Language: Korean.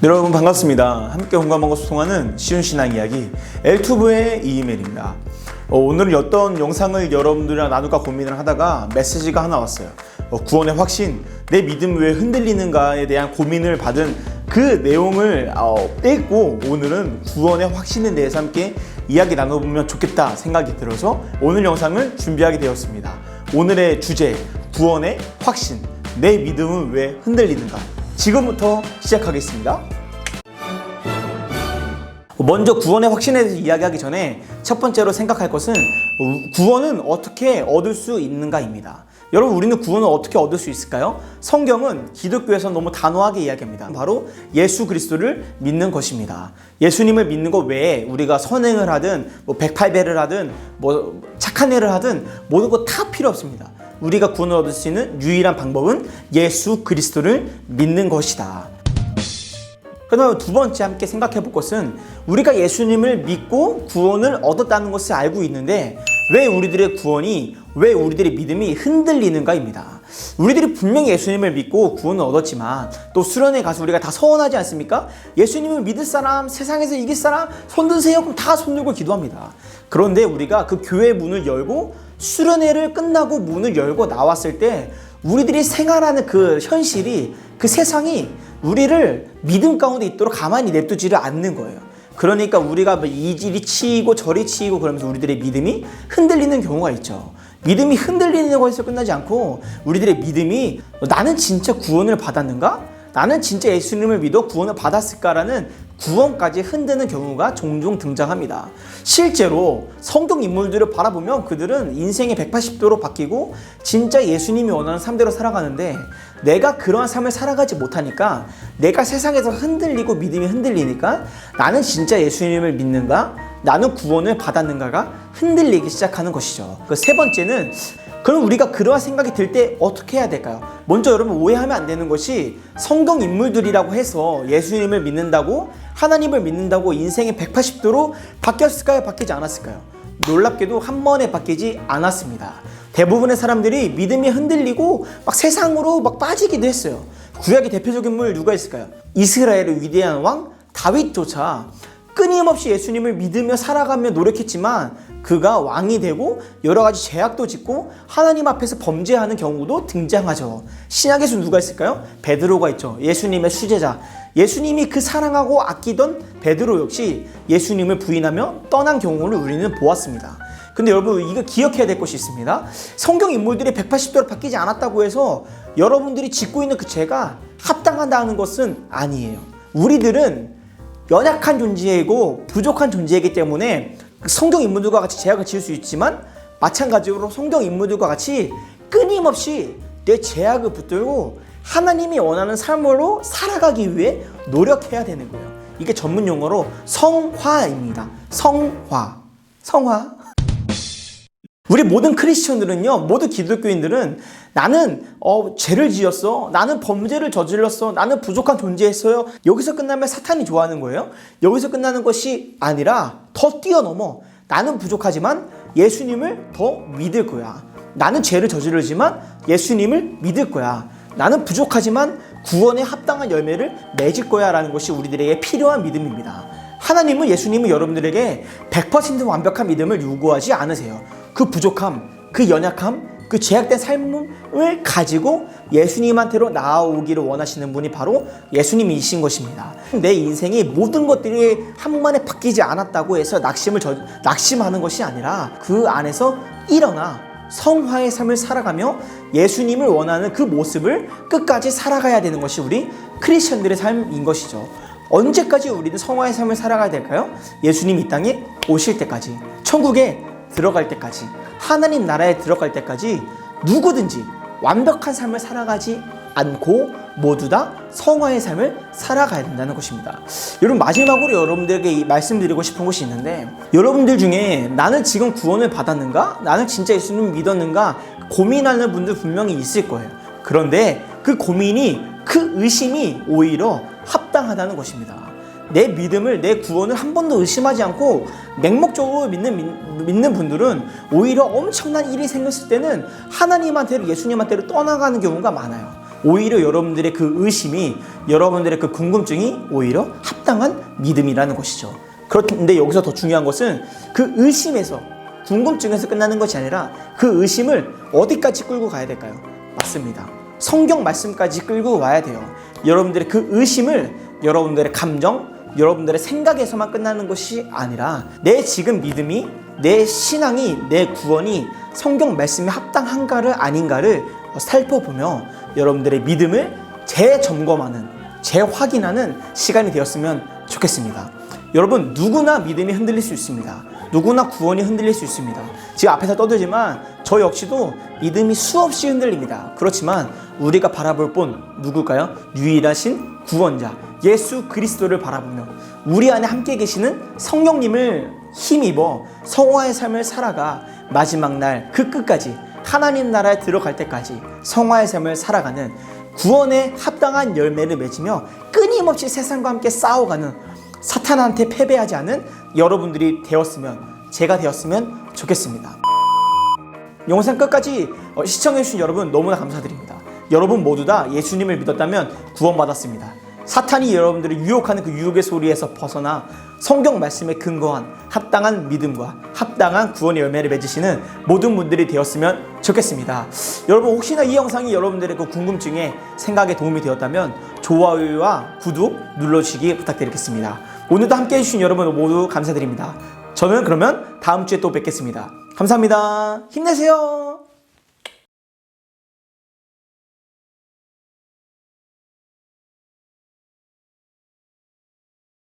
여러분 반갑습니다. 함께 공감하고 소통하는 쉬운 신앙 이야기 엘투브의 이메일입니다. 오늘은 어떤 영상을 여러분들이랑 나눌까 고민을 하다가 메시지가 하나 왔어요. 구원의 확신, 내 믿음 왜 흔들리는가에 대한 고민을 받은 그 내용을 읽고 오늘은 구원의 확신에 대해서 함께 이야기 나눠보면 좋겠다 생각이 들어서 오늘 영상을 준비하게 되었습니다. 오늘의 주제, 구원의 확신, 내 믿음은 왜 흔들리는가? 지금부터 시작하겠습니다. 먼저 구원의 확신에 대해서 이야기하기 전에 첫 번째로 생각할 것은 구원은 어떻게 얻을 수 있는가입니다. 여러분, 우리는 구원을 어떻게 얻을 수 있을까요? 성경은 기독교에서 너무 단호하게 이야기합니다. 바로 예수 그리스도를 믿는 것입니다. 예수님을 믿는 것 외에 우리가 선행을 하든 108배를 하든 착한 일을 하든 모든 것 다 필요 없습니다. 우리가 구원을 얻을 수 있는 유일한 방법은 예수 그리스도를 믿는 것이다. 그다음 두 번째 함께 생각해 볼 것은 우리가 예수님을 믿고 구원을 얻었다는 것을 알고 있는데 왜 우리들의 구원이, 왜 우리들의 믿음이 흔들리는가입니다. 우리들이 분명히 예수님을 믿고 구원을 얻었지만 또 수련회 가서 우리가 다 서원하지 않습니까? 예수님을 믿을 사람, 세상에서 이길 사람 손 드세요. 그럼 다 손 들고 기도합니다. 그런데 우리가 그 교회 문을 열고 수련회를 끝나고 문을 열고 나왔을 때 우리들이 생활하는 그 현실이, 그 세상이 우리를 믿음 가운데 있도록 가만히 냅두지를 않는 거예요. 그러니까 우리가 이리 치이고 저리 치이고 그러면서 우리들의 믿음이 흔들리는 경우가 있죠. 믿음이 흔들리는 것에서 끝나지 않고 우리들의 믿음이 나는 진짜 구원을 받았는가? 나는 진짜 예수님을 믿어 구원을 받았을까라는 구원까지 흔드는 경우가 종종 등장합니다. 실제로 성경 인물들을 바라보면 그들은 인생이 180도로 바뀌고 진짜 예수님이 원하는 삶대로 살아가는데 내가 그러한 삶을 살아가지 못하니까, 내가 세상에서 흔들리고 믿음이 흔들리니까 나는 진짜 예수님을 믿는가? 나는 구원을 받았는가가 흔들리기 시작하는 것이죠. 그 세 번째는, 그럼 우리가 그러한 생각이 들 때 어떻게 해야 될까요? 먼저 여러분 오해하면 안 되는 것이 성경 인물들이라고 해서 예수님을 믿는다고, 하나님을 믿는다고 인생이 180도로 바뀌었을까요? 바뀌지 않았을까요? 놀랍게도 한 번에 바뀌지 않았습니다. 대부분의 사람들이 믿음이 흔들리고 막 세상으로 막 빠지기도 했어요. 구약의 대표적인 인물 누가 있을까요? 이스라엘의 위대한 왕 다윗조차 끊임없이 예수님을 믿으며 살아가며 노력했지만 그가 왕이 되고 여러 가지 죄악도 짓고 하나님 앞에서 범죄하는 경우도 등장하죠. 신약에서 누가 있을까요? 베드로가 있죠. 예수님의 수제자. 예수님이 그 사랑하고 아끼던 베드로 역시 예수님을 부인하며 떠난 경우를 우리는 보았습니다. 근데 여러분, 이거 기억해야 될 것이 있습니다. 성경 인물들이 180도로 바뀌지 않았다고 해서 여러분들이 짓고 있는 그 죄가 합당하다는 것은 아니에요. 우리들은 연약한 존재이고 부족한 존재이기 때문에 성경 인물들과 같이 죄악을 지을 수 있지만 마찬가지로 성경 인물들과 같이 끊임없이 내 죄악을 붙들고 하나님이 원하는 삶으로 살아가기 위해 노력해야 되는 거예요. 이게 전문 용어로 성화입니다. 성화. 우리 모든 크리스천들은요, 모든 기독교인들은 나는 죄를 지었어, 나는 범죄를 저질렀어, 나는 부족한 존재였어요. 여기서 끝나면 사탄이 좋아하는 거예요. 여기서 끝나는 것이 아니라 더 뛰어넘어. 나는 부족하지만 예수님을 더 믿을 거야. 나는 죄를 저지르지만 예수님을 믿을 거야. 나는 부족하지만 구원에 합당한 열매를 맺을 거야 라는 것이 우리들에게 필요한 믿음입니다. 하나님은, 예수님은 여러분들에게 100% 완벽한 믿음을 요구하지 않으세요. 그 부족함, 그 연약함, 그 제약된 삶을 가지고 예수님한테로 나아오기를 원하시는 분이 바로 예수님이신 것입니다. 내 인생이 모든 것들이 한번에 바뀌지 않았다고 해서 낙심하는 것이 아니라 그 안에서 일어나 성화의 삶을 살아가며 예수님을 원하는 그 모습을 끝까지 살아가야 되는 것이 우리 크리스천들의 삶인 것이죠. 언제까지 우리는 성화의 삶을 살아가야 될까요? 예수님이 이 땅에 오실 때까지, 천국에 들어갈 때까지, 하나님 나라에 들어갈 때까지 누구든지 완벽한 삶을 살아가지 않고 모두 다 성화의 삶을 살아가야 된다는 것입니다. 여러분, 마지막으로 여러분들에게 말씀드리고 싶은 것이 있는데, 여러분들 중에 나는 지금 구원을 받았는가? 나는 진짜 예수님을 믿었는가? 고민하는 분들 분명히 있을 거예요. 그런데 그 고민이, 그 의심이 오히려 합당하다는 것입니다. 내 믿음을, 내 구원을 한 번도 의심하지 않고 맹목적으로 믿는 분들은 오히려 엄청난 일이 생겼을 때는 하나님한테로, 예수님한테로 떠나가는 경우가 많아요. 오히려 여러분들의 그 의심이, 여러분들의 그 궁금증이 오히려 합당한 믿음이라는 것이죠. 그런데 여기서 더 중요한 것은 그 의심에서, 궁금증에서 끝나는 것이 아니라 그 의심을 어디까지 끌고 가야 될까요? 맞습니다. 성경 말씀까지 끌고 와야 돼요. 여러분들의 그 의심을 여러분들의 감정, 여러분들의 생각에서만 끝나는 것이 아니라 내 지금 믿음이, 내 신앙이, 내 구원이 성경 말씀에 합당한가를 아닌가를 살펴보며 여러분들의 믿음을 재점검하는, 재확인하는 시간이 되었으면 좋겠습니다. 여러분, 누구나 믿음이 흔들릴 수 있습니다. 누구나 구원이 흔들릴 수 있습니다. 지금 앞에서 떠들지만 저 역시도 믿음이 수없이 흔들립니다. 그렇지만 우리가 바라볼 분 누굴까요? 유일하신 구원자 예수 그리스도를 바라보며 우리 안에 함께 계시는 성령님을 힘입어 성화의 삶을 살아가 마지막 날 그 끝까지 하나님 나라에 들어갈 때까지 성화의 삶을 살아가는, 구원에 합당한 열매를 맺으며 끊임없이 세상과 함께 싸워가는, 사탄한테 패배하지 않은 여러분들이 되었으면, 제가 되었으면 좋겠습니다. 영상 끝까지 시청해주신 여러분 너무나 감사드립니다. 여러분 모두 다 예수님을 믿었다면 구원받았습니다. 사탄이 여러분들을 유혹하는 그 유혹의 소리에서 벗어나 성경 말씀에 근거한 합당한 믿음과 합당한 구원의 열매를 맺으시는 모든 분들이 되었으면 좋겠습니다. 여러분, 혹시나 이 영상이 여러분들의 그 궁금증에, 생각에 도움이 되었다면 좋아요와 구독 눌러주시기 부탁드리겠습니다. 오늘도 함께 해주신 여러분 모두 감사드립니다. 저는 그러면 다음 주에 또 뵙겠습니다. 감사합니다. 힘내세요.